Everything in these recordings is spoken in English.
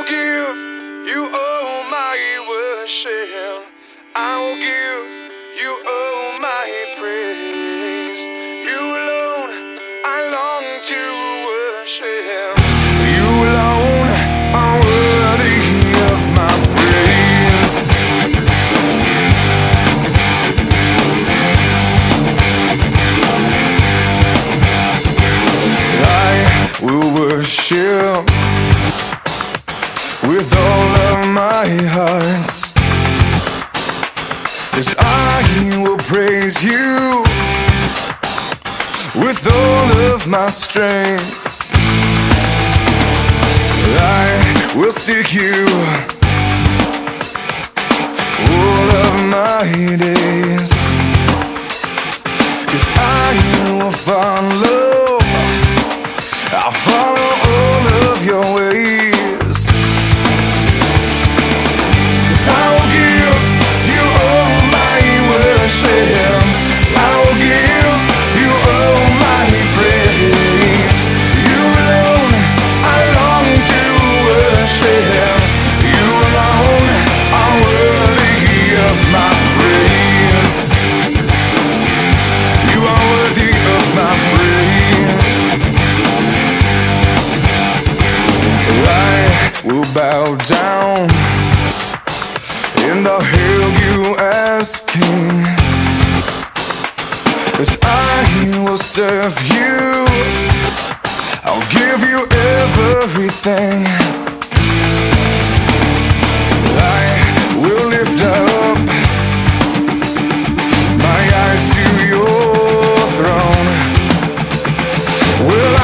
give you all my worship. I will give you all my praise. You alone I long to worship. You alone are worthy of my praise. I will worship with all of my heart. Yes, I will praise you with all of my strength. I will seek you all of my days. Yes, I will follow, I'll follow all of your ways. Yes, I will give you all my worship. I will give you all my praise. You alone I long to worship. You alone are worthy of my praise. You are worthy of my praise. I will bow down and I'll hail you as King. As I will serve you, I'll give you everything. I will lift up my eyes to your throne.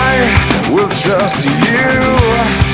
I will trust you.